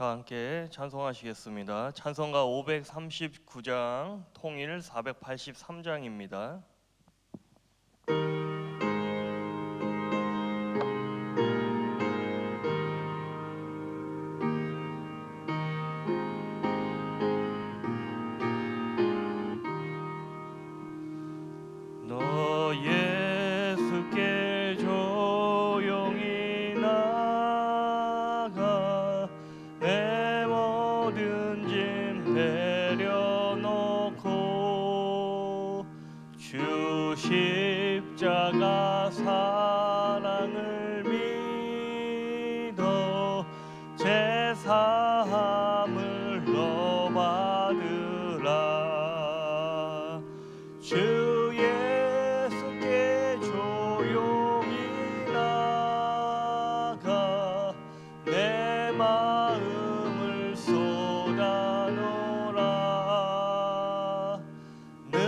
다 함께 찬송하시겠습니다. 찬송가 539장, 통일 483장입니다. 너 예수께 조용히 나가 내 모든 짐 내려놓고 주 십자가 사랑을 믿어 제사함을 너 받으라. 주 예수께 조용히 나가 내 마음을 쏟아놓으라. 늘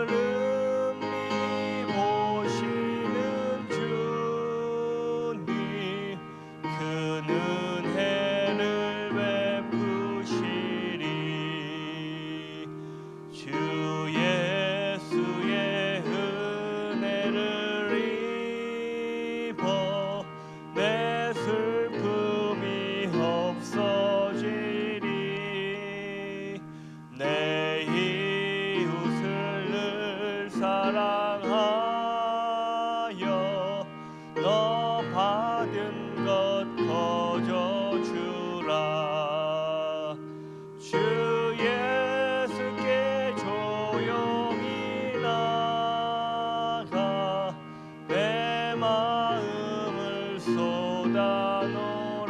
은밀히 보시는 주님 그 은혜를 베푸시리. 주 예수의 은혜를 입어 내 슬픔이 없어지리. 내 이웃을 늘 사랑하여 너 받은 것 거저주라. 주 예수께 조용히 나가 내 마음을 쏟아놓으라.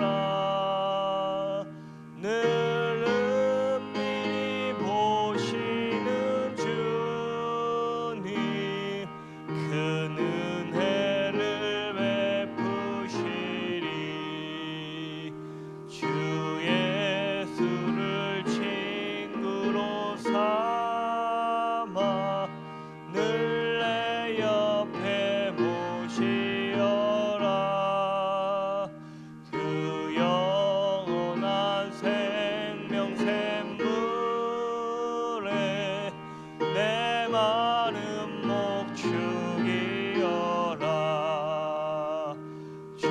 늘 은밀히 보시는 주님 그 은혜를 베푸시리. 주 예수를 친구로 삼아 늘 내 옆에 모시어라. 그 영원한 생명 샘물에 내 마른 목 죽이어라. 주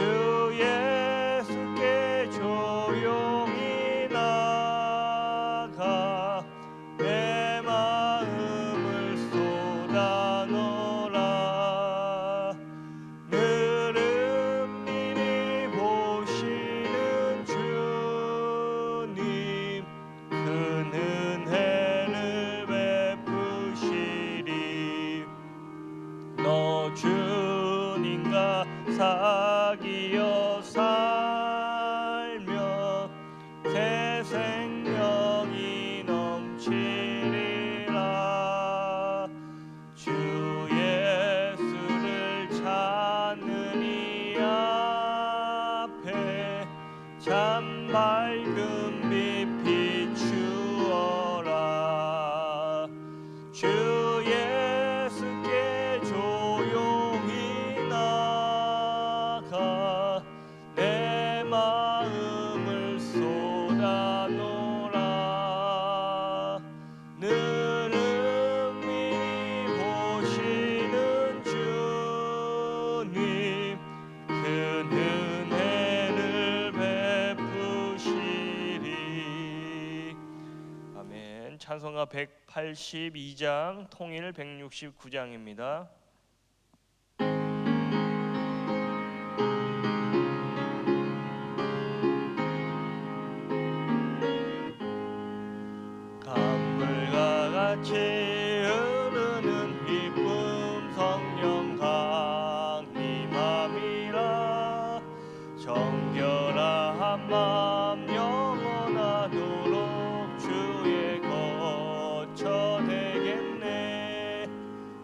예수께 조용히 나가 내 마음을 쏟아놓으라. 늘 은밀히 보시는 주님 그 은혜를 베푸시리. 너 주님과 사귀어 살며 새 생명이 넘치리라. 주 예수를 찾는 이 앞에 참 밝은 빛 비추어라. 주 예수께 조용히 나가 내 마음을 쏟아놓으라. 늘 은밀히 보시는 주님 그 은혜를 베푸시리. 아멘. 찬송가 182장, 통일 169장입니다. 강물과 같이 흐르는 기쁨 성령 강림함이라. 정결한 맘 영원하도록 주의 거처 되겠네.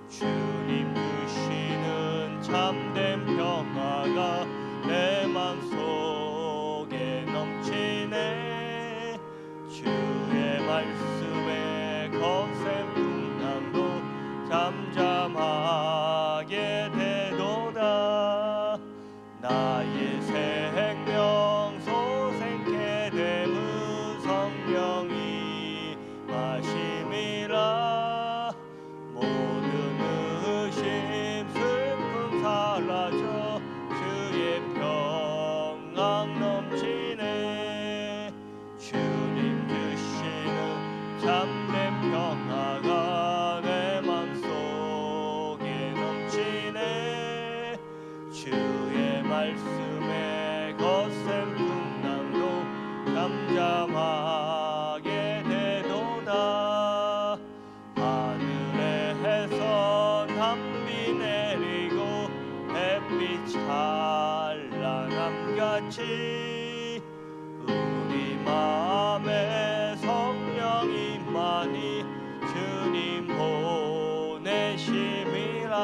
주님 주시는 참된 평화가 내 맘속에 넘치네. 주의 말씀에 거센 풍랑도 잠잠하게 되도다. 나의 생명 솟게 평강 넘치네. 주님 주시는 참된 평화가 내 맘속에 넘치네. 주의 말씀에 거센 풍랑도 잠잠하게 되도다. 하늘에서 단비 내리고 햇빛 찬란함같이 우리 마음에 성령이 많이 주님 보내심이라.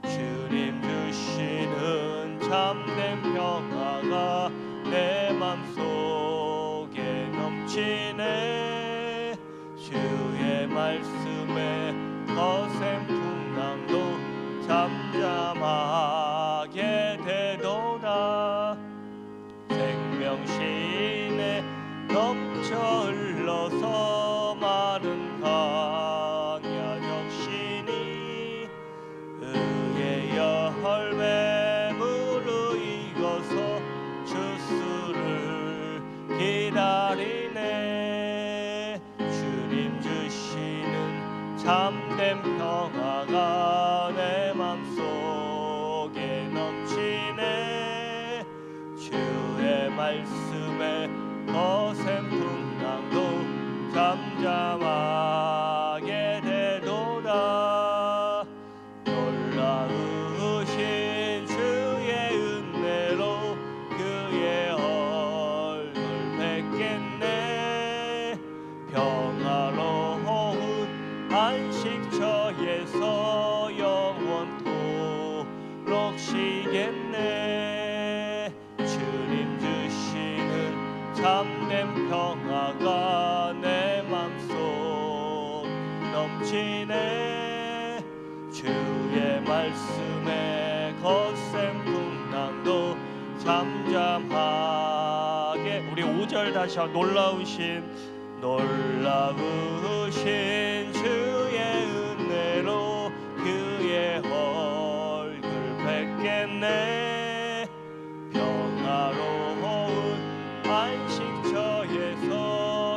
주님 주시는 참된 평화가 내 맘속에 넘치네. 주의 말씀에 거센 풍랑도 잠잠하게 되도다. 생명신에 넘쳐 흘러서 마른 강야 적신이 의의 열매 무르익어서 주수를 기다리네. 주님 주시는 참된 평화가 내 맘속에 넘치네. 주의 말씀에 거센 풍랑도 잠잠하게 되도다. 놀라우신 주의 은혜로 그의 얼굴 뵙겠네. 평화로운 안식처에서 영원토록 쉬겠네. 주님 주시는 참된 평화가 내 맘속 넘치네. 주의 말씀에 거센 풍랑도 잠잠하게. 우리 5절 다시 놀라우신 주의 은혜로 그의 얼굴 뵙겠네. 평화로운 안식처에서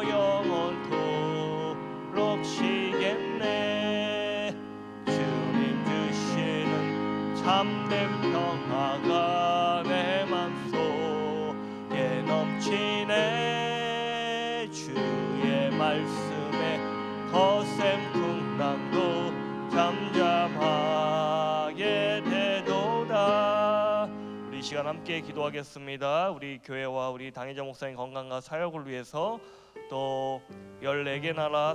영원토록 쉬겠네. 주님 주시는 참된 평화가 내 맘속에 넘치네. 주의 말씀에 거센 풍랑도 잠잠하게 되도다. 우리 이 시간 함께 기도하겠습니다. 우리 교회와 우리 당회자 목사님 건강과 사역을 위해서, 또 14개 나라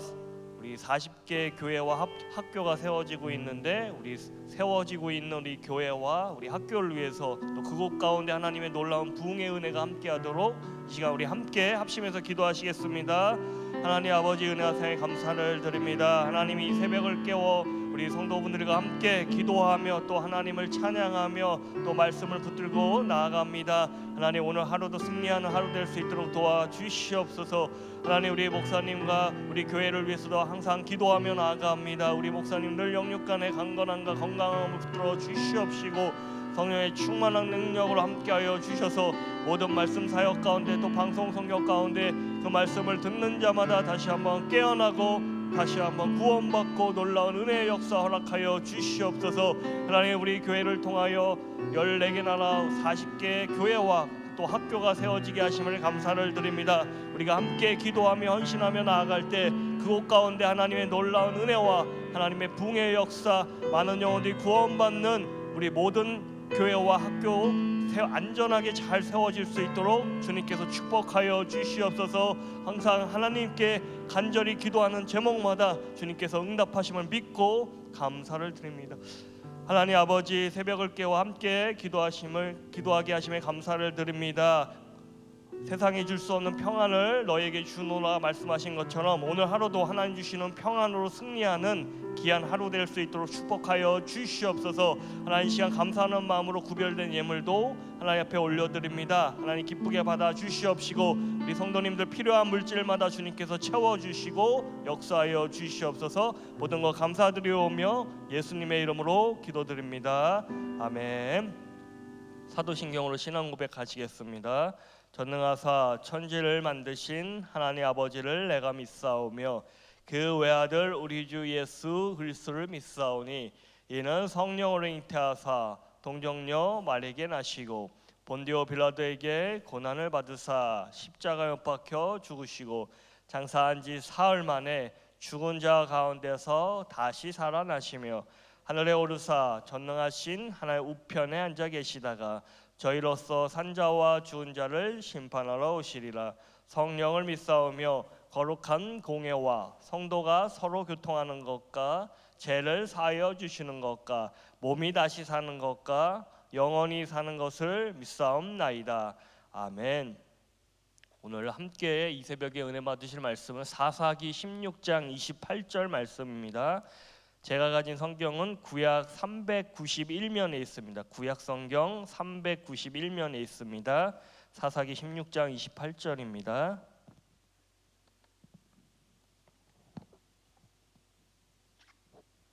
우리 40개 교회와 학교가 세워지고 있는데, 우리 세워지고 있는 우리 교회와 우리 학교를 위해서, 또 그곳 가운데 하나님의 놀라운 부흥의 은혜가 함께하도록 이 시간 우리 함께 합심해서 기도하시겠습니다. 하나님 아버지, 은혜와 사랑에 감사를 드립니다. 하나님이 이 새벽을 깨워 우리 성도분들과 함께 기도하며 또 하나님을 찬양하며 또 말씀을 붙들고 나아갑니다. 하나님, 오늘 하루도 승리하는 하루 될 수 있도록 도와주시옵소서. 하나님, 우리 목사님과 우리 교회를 위해서도 항상 기도하며 나아갑니다. 우리 목사님 늘 영육간의 강건함과 건강함을 붙들어 주시옵시고, 성령의 충만한 능력으로 함께하여 주셔서 모든 말씀 사역 가운데 또 방송 성경 가운데 그 말씀을 듣는 자마다 다시 한번 깨어나고 다시 한번 구원받고 놀라운 은혜의 역사 허락하여 주시옵소서. 하나님, 우리 교회를 통하여 14개 나라 40개 교회와 또 학교가 세워지게 하심을 감사를 드립니다. 우리가 함께 기도하며 헌신하며 나아갈 때 그곳 가운데 하나님의 놀라운 은혜와 하나님의 붕의 역사, 많은 영혼들이 구원받는 우리 모든 교회와 학교 안전하게 잘 세워질 수 있도록 주님께서 축복하여 주시옵소서. 항상 하나님께 간절히 기도하는 제목마다 주님께서 응답하심을 믿고 감사를 드립니다. 하나님 아버지, 새벽을 깨워 함께 기도하게 하심에 감사를 드립니다. 세상이 줄 수 없는 평안을 너에게 주노라 말씀하신 것처럼 오늘 하루도 하나님 주시는 평안으로 승리하는 귀한 하루 될 수 있도록 축복하여 주시옵소서. 하나님, 시간 감사하는 마음으로 구별된 예물도 하나님 앞에 올려드립니다. 하나님, 기쁘게 받아 주시옵시고 우리 성도님들 필요한 물질마다 주님께서 채워주시고 역사하여 주시옵소서. 모든 것 감사드리오며 예수님의 이름으로 기도드립니다. 아멘. 사도신경으로 신앙 고백하시겠습니다. 전능하사 천지를 만드신 하나님 아버지를 내가 믿사오며 그 외아들 우리 주 예수 그리스도를 믿사오니 이는 성령으로 잉태하사 동정녀 마리아에게 나시고 본디오 빌라도에게 고난을 받으사 십자가에 못 박혀 죽으시고 장사한 지 사흘 만에 죽은 자 가운데서 다시 살아나시며 하늘에 오르사 전능하신 하나님의 우편에 앉아 계시다가 저희로서 산자와 죽은 자를 심판하러 오시리라. 성령을 믿사오며 거룩한 공예와 성도가 서로 교통하는 것과 죄를 사하여 주시는 것과 몸이 다시 사는 것과 영원히 사는 것을 믿사옵나이다. 아멘. 오늘 함께 이 새벽에 은혜 받으실 말씀은 사사기 16장 28절 말씀입니다. 제가 가진 성경은 구약 391면에 있습니다. 구약 성경 391면에 있습니다. 사사기 16장 28절입니다.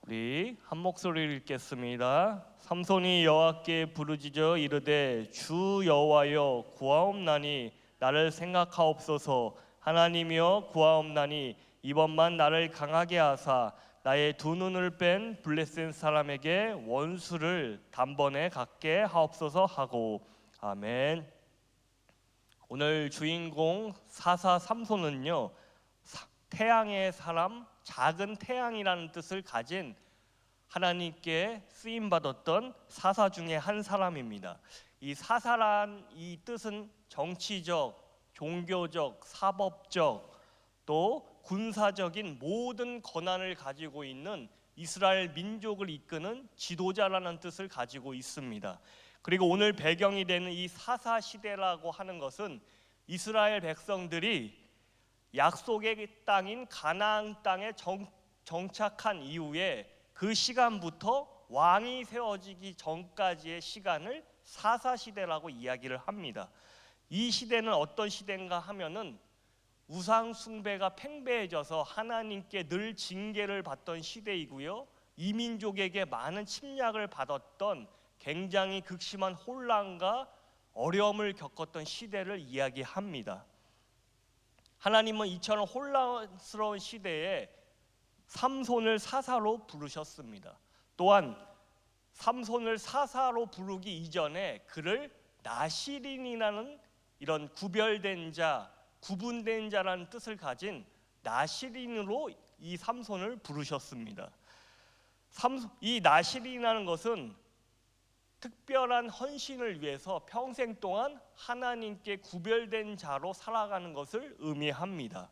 우리 한 목소리를 읽겠습니다. 삼손이 여호와께 부르짖어 이르되 주 여호와여 구하옵나니 나를 생각하옵소서. 하나님이여 구하옵나니 이번만 나를 강하게 하사 나의 두 눈을 뺀 블레셋 사람에게 원수를 단번에 갖게 하옵소서 하고. 아멘. 오늘 주인공 사사 삼손은요, 태양의 사람, 작은 태양이라는 뜻을 가진 하나님께 쓰임 받았던 사사 중에 한 사람입니다. 이 사사란 이 뜻은 정치적, 종교적, 사법적, 또 군사적인 모든 권한을 가지고 있는 이스라엘 민족을 이끄는 지도자라는 뜻을 가지고 있습니다. 그리고 오늘 배경이 되는 이 사사 시대라고 하는 것은 이스라엘 백성들이 약속의 땅인 가나안 땅에 정착한 이후에 그 시간부터 왕이 세워지기 전까지의 시간을 사사 시대라고 이야기를 합니다. 이 시대는 어떤 시대인가 하면은 우상 숭배가 팽배해져서 하나님께 늘 징계를 받던 시대이고요, 이민족에게 많은 침략을 받았던 굉장히 극심한 혼란과 어려움을 겪었던 시대를 이야기합니다. 하나님은 이처럼 혼란스러운 시대에 삼손을 사사로 부르셨습니다. 또한 삼손을 사사로 부르기 이전에 그를 나시린이라는 이런 구별된 자, 구분된 자라는 뜻을 가진 나시린으로 이 삼손을 부르셨습니다. 이 나시린이라는 것은 특별한 헌신을 위해서 평생 동안 하나님께 구별된 자로 살아가는 것을 의미합니다.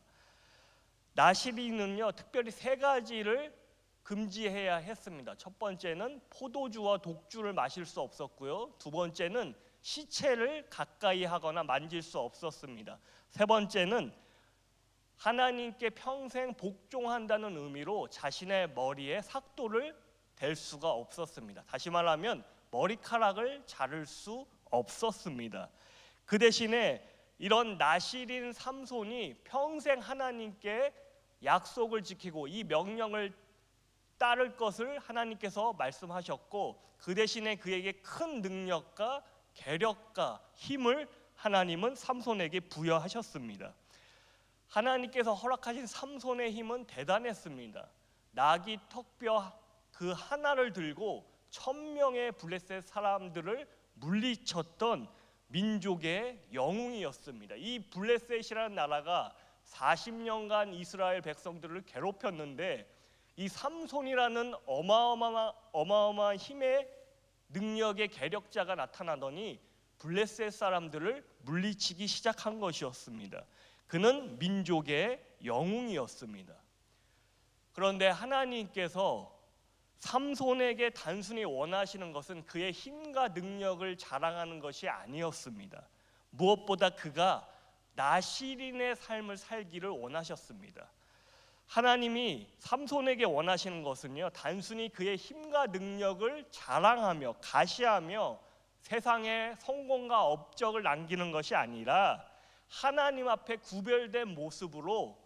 나시린은요, 특별히 세 가지를 금지해야 했습니다. 첫 번째는 포도주와 독주를 마실 수 없었고요, 두 번째는 시체를 가까이 하거나 만질 수 없었습니다. 세 번째는 하나님께 평생 복종한다는 의미로 자신의 머리에 삭도를 댈 수가 없었습니다. 다시 말하면 머리카락을 자를 수 없었습니다. 그 대신에 이런 나시린 삼손이 평생 하나님께 약속을 지키고 이 명령을 따를 것을 하나님께서 말씀하셨고, 그 대신에 그에게 큰 능력과 계력과 힘을 하나님은 삼손에게 부여하셨습니다. 하나님께서 허락하신 삼손의 힘은 대단했습니다. 나귀 턱뼈 그 하나를 들고 1000명의 블레셋 사람들을 물리쳤던 민족의 영웅이었습니다. 이 블레셋이라는 나라가 40년간 이스라엘 백성들을 괴롭혔는데 이 삼손이라는 어마어마한 힘의 능력의 계력자가 나타나더니 블레셋 사람들을 물리치기 시작한 것이었습니다. 그는 민족의 영웅이었습니다. 그런데 하나님께서 삼손에게 단순히 원하시는 것은 그의 힘과 능력을 자랑하는 것이 아니었습니다. 무엇보다 그가 나시린의 삶을 살기를 원하셨습니다. 하나님이 삼손에게 원하시는 것은요, 단순히 그의 힘과 능력을 자랑하며 가시하며 세상에 성공과 업적을 남기는 것이 아니라 하나님 앞에 구별된 모습으로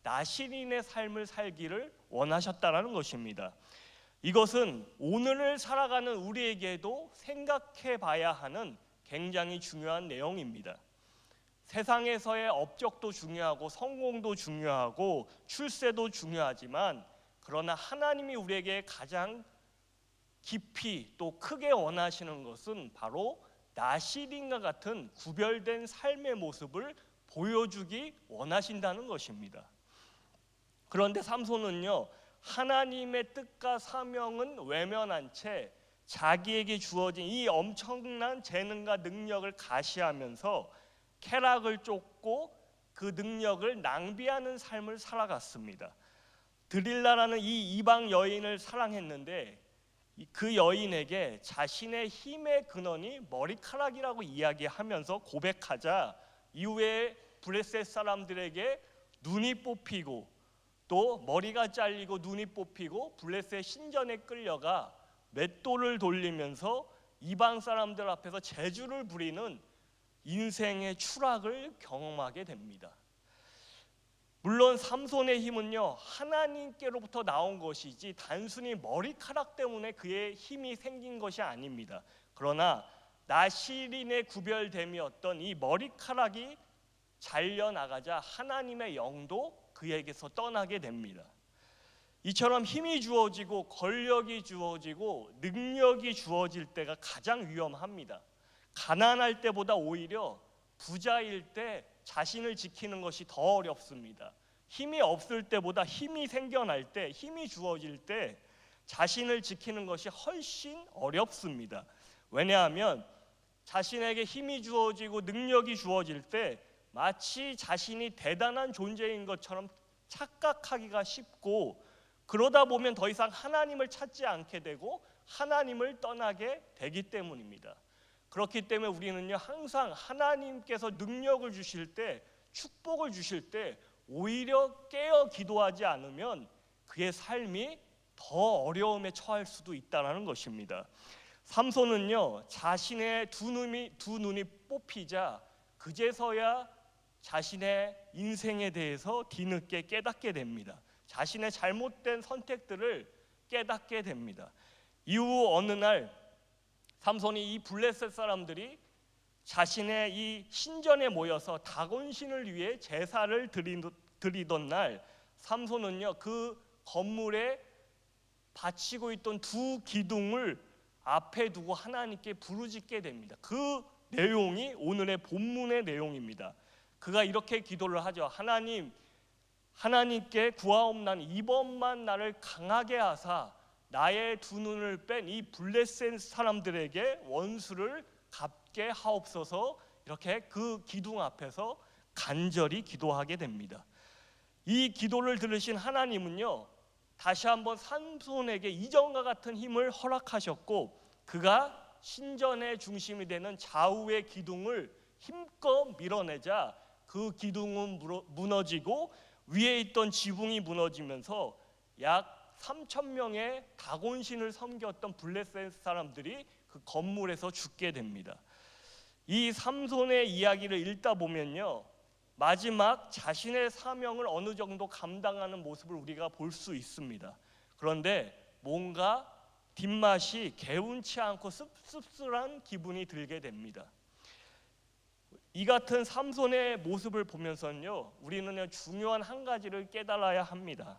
나시린의 삶을 살기를 원하셨다는 것입니다. 이것은 오늘을 살아가는 우리에게도 생각해 봐야 하는 굉장히 중요한 내용입니다. 세상에서의 업적도 중요하고 성공도 중요하고 출세도 중요하지만 그러나 하나님이 우리에게 가장 깊이 또 크게 원하시는 것은 바로 나실인과 같은 구별된 삶의 모습을 보여주기 원하신다는 것입니다. 그런데 삼손은요, 하나님의 뜻과 사명은 외면한 채 자기에게 주어진 이 엄청난 재능과 능력을 가시하면서 쾌락을 쫓고 그 능력을 낭비하는 삶을 살아갔습니다. 드릴라라는 이 이방 여인을 사랑했는데 그 여인에게 자신의 힘의 근원이 머리카락이라고 이야기하면서 고백하자 이후에 블레셋 사람들에게 눈이 뽑히고 또 머리가 잘리고 눈이 뽑히고 블레셋 신전에 끌려가 맷돌을 돌리면서 이방 사람들 앞에서 재주를 부리는 인생의 추락을 경험하게 됩니다. 물론 삼손의 힘은요, 하나님께로부터 나온 것이지 단순히 머리카락 때문에 그의 힘이 생긴 것이 아닙니다. 그러나 나실인의 구별됨이었던 이 머리카락이 잘려나가자 하나님의 영도 그에게서 떠나게 됩니다. 이처럼 힘이 주어지고 권력이 주어지고 능력이 주어질 때가 가장 위험합니다. 가난할 때보다 오히려 부자일 때 자신을 지키는 것이 더 어렵습니다. 힘이 없을 때보다 힘이 생겨날 때, 힘이 주어질 때 자신을 지키는 것이 훨씬 어렵습니다. 왜냐하면 자신에게 힘이 주어지고 능력이 주어질 때 마치 자신이 대단한 존재인 것처럼 착각하기가 쉽고, 그러다 보면 더 이상 하나님을 찾지 않게 되고 하나님을 떠나게 되기 때문입니다. 그렇기 때문에 우리는요, 항상 하나님께서 능력을 주실 때, 축복을 주실 때 오히려 깨어 기도하지 않으면 그의 삶이 더 어려움에 처할 수도 있다는 것입니다. 삼손은요, 자신의 두 눈이 뽑히자 그제서야 자신의 인생에 대해서 뒤늦게 깨닫게 됩니다. 자신의 잘못된 선택들을 깨닫게 됩니다. 이후 어느 날 삼손이 이 블레셋 사람들이 자신의 이 신전에 모여서 다곤신을 위해 제사를 드리던 날, 삼손은요, 그 건물에 바치고 있던 두 기둥을 앞에 두고 하나님께 부르짖게 됩니다. 그 내용이 오늘의 본문의 내용입니다. 그가 이렇게 기도를 하죠. 하나님께 구하옵나니 이번만 나를 강하게 하사 나의 두 눈을 뺀 이 블레셋 사람들에게 원수를 갚게 하옵소서. 이렇게 그 기둥 앞에서 간절히 기도하게 됩니다. 이 기도를 들으신 하나님은요, 다시 한번 삼손에게 이전과 같은 힘을 허락하셨고, 그가 신전의 중심이 되는 좌우의 기둥을 힘껏 밀어내자 그 기둥은 무너지고 위에 있던 지붕이 무너지면서 약 3,000명의 다곤신을 섬겼던 블레셋 사람들이 그 건물에서 죽게 됩니다. 이 삼손의 이야기를 읽다 보면요, 마지막 자신의 사명을 어느 정도 감당하는 모습을 우리가 볼 수 있습니다. 그런데 뭔가 뒷맛이 개운치 않고 씁쓸한 기분이 들게 됩니다. 이 같은 삼손의 모습을 보면서는요, 우리는 중요한 한 가지를 깨달아야 합니다.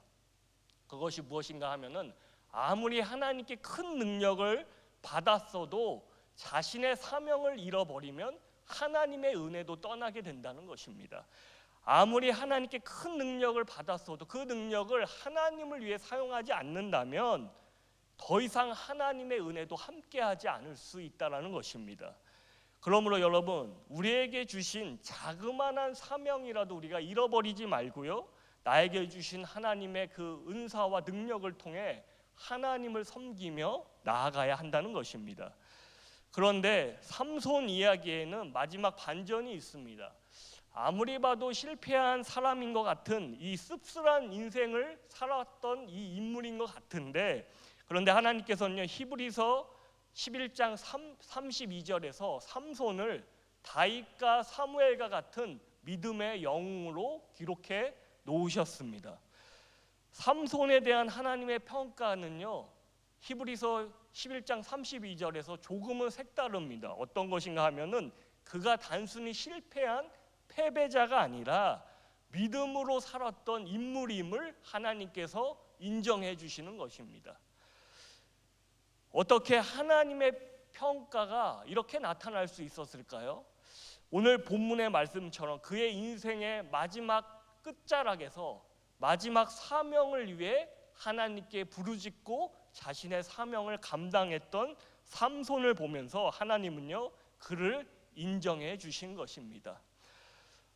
그것이 무엇인가 하면은 아무리 하나님께 큰 능력을 받았어도 자신의 사명을 잃어버리면 하나님의 은혜도 떠나게 된다는 것입니다. 아무리 하나님께 큰 능력을 받았어도 그 능력을 하나님을 위해 사용하지 않는다면 더 이상 하나님의 은혜도 함께하지 않을 수 있다는 것입니다. 그러므로 여러분, 우리에게 주신 자그마한 사명이라도 우리가 잃어버리지 말고요, 나에게 주신 하나님의 그 은사와 능력을 통해 하나님을 섬기며 나아가야 한다는 것입니다. 그런데 삼손 이야기에는 마지막 반전이 있습니다. 아무리 봐도 실패한 사람인 것 같은 이 씁쓸한 인생을 살았던 이 인물인 것 같은데, 그런데 하나님께서는요, 히브리서 11장 32절에서 삼손을 다윗과 사무엘과 같은 믿음의 영웅으로 기록해 놓으셨습니다. 삼손에 대한 하나님의 평가는요, 히브리서 11장 32절에서 조금은 색다릅니다. 어떤 것인가 하면은 그가 단순히 실패한 패배자가 아니라 믿음으로 살았던 인물임을 하나님께서 인정해 주시는 것입니다. 어떻게 하나님의 평가가 이렇게 나타날 수 있었을까요? 오늘 본문의 말씀처럼 그의 인생의 마지막 끝자락에서 마지막 사명을 위해 하나님께 부르짖고 자신의 사명을 감당했던 삼손을 보면서 하나님은요, 그를 인정해 주신 것입니다.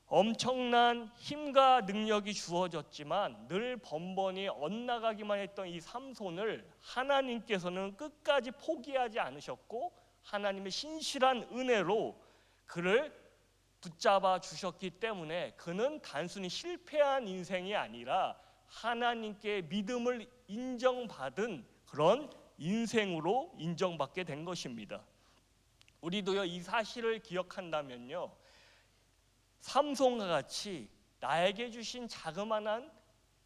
엄청난 힘과 능력이 주어졌지만 늘 번번이 엇나가기만 했던 이 삼손을 하나님께서는 끝까지 포기하지 않으셨고 하나님의 신실한 은혜로 그를 붙잡아 주셨기 때문에 그는 단순히 실패한 인생이 아니라 하나님께 믿음을 인정받은 그런 인생으로 인정받게 된 것입니다. 우리도요, 이 사실을 기억한다면요, 삼손과 같이 나에게 주신 자그마한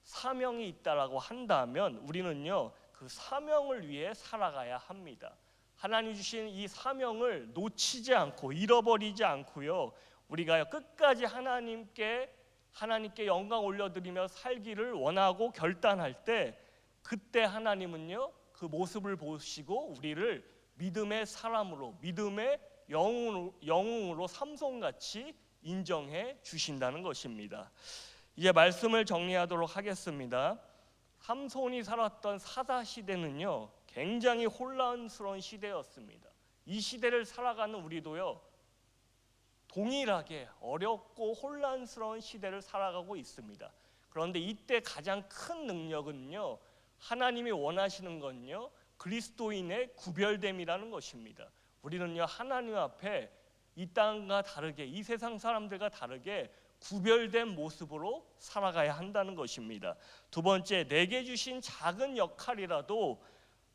사명이 있다라고 한다면 우리는요, 그 사명을 위해 살아가야 합니다. 하나님 주신 이 사명을 놓치지 않고 잃어버리지 않고요, 우리가 끝까지 하나님께 영광 올려드리며 살기를 원하고 결단할 때, 그때 하나님은요, 그 모습을 보시고 우리를 믿음의 사람으로, 믿음의 영웅으로 삼손같이 인정해 주신다는 것입니다. 이제 말씀을 정리하도록 하겠습니다. 삼손이 살았던 사사 시대는요, 굉장히 혼란스러운 시대였습니다. 이 시대를 살아가는 우리도요, 동일하게 어렵고 혼란스러운 시대를 살아가고 있습니다. 그런데 이때 가장 큰 능력은요, 하나님이 원하시는 건요, 그리스도인의 구별됨이라는 것입니다. 우리는요, 하나님 앞에 이 땅과 다르게, 이 세상 사람들과 다르게 구별된 모습으로 살아가야 한다는 것입니다. 두 번째, 내게 주신 작은 역할이라도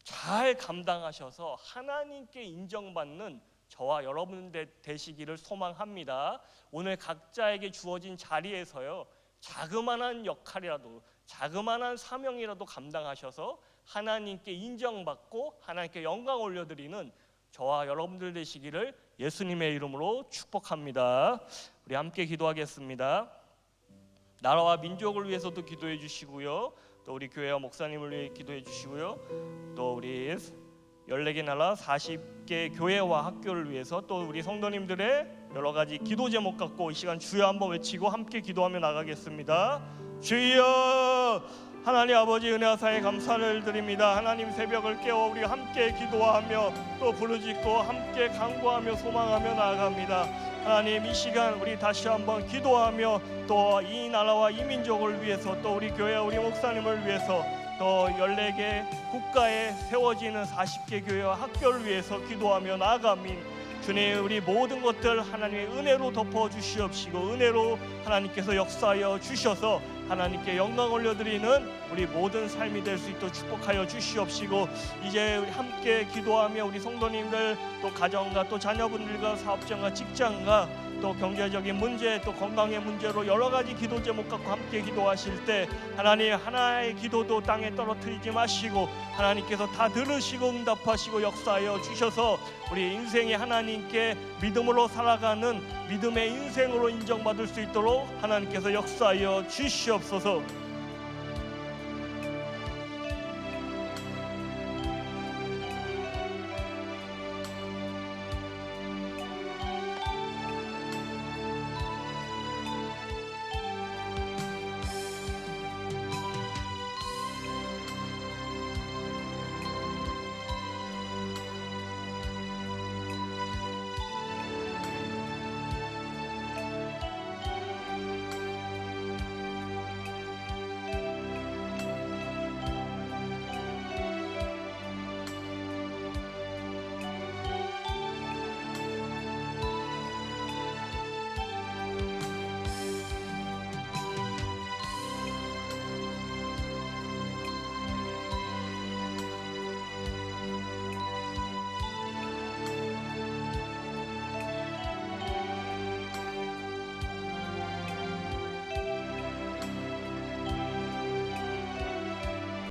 잘 감당하셔서 하나님께 인정받는 저와 여러분들 되시기를 소망합니다. 오늘 각자에게 주어진 자리에서요, 자그마한 역할이라도, 자그마한 사명이라도 감당하셔서 하나님께 인정받고 하나님께 영광 올려드리는 저와 여러분들 되시기를 예수님의 이름으로 축복합니다. 우리 함께 기도하겠습니다. 나라와 민족을 위해서도 기도해 주시고요, 또 우리 교회와 목사님을 위해 기도해 주시고요, 또 우리 14개 나라 40개 교회와 학교를 위해서 또 우리 성도님들의 여러 가지 기도 제목 갖고 이 시간 주여 한번 외치고 함께 기도하며 나가겠습니다. 주여, 하나님 아버지 은혜와 사에 감사를 드립니다. 하나님 새벽을 깨워 우리 함께 기도하며 또 부르짖고 함께 간구하며 소망하며 나아갑니다. 하나님 이 시간 우리 다시 한번 기도하며 또 이 나라와 이 민족을 위해서 또 우리 교회와 우리 목사님을 위해서 또 14개 국가에 세워지는 40개 교회와 학교를 위해서 기도하며 나아갑니다. 주님, 우리 모든 것들 하나님의 은혜로 덮어주시옵시고 은혜로 하나님께서 역사하여 주셔서 하나님께 영광 올려드리는 우리 모든 삶이 될 수 있도록 축복하여 주시옵시고, 이제 우리 함께 기도하며 우리 성도님들 또 가정과 또 자녀분들과 사업장과 직장과 또 경제적인 문제 또 건강의 문제로 여러 가지 기도 제목 갖고 함께 기도하실 때 하나님 하나의 기도도 땅에 떨어뜨리지 마시고 하나님께서 다 들으시고 응답하시고 역사하여 주셔서 우리 인생이 하나님께 믿음으로 살아가는 믿음의 인생으로 인정받을 수 있도록 하나님께서 역사하여 주시옵소서.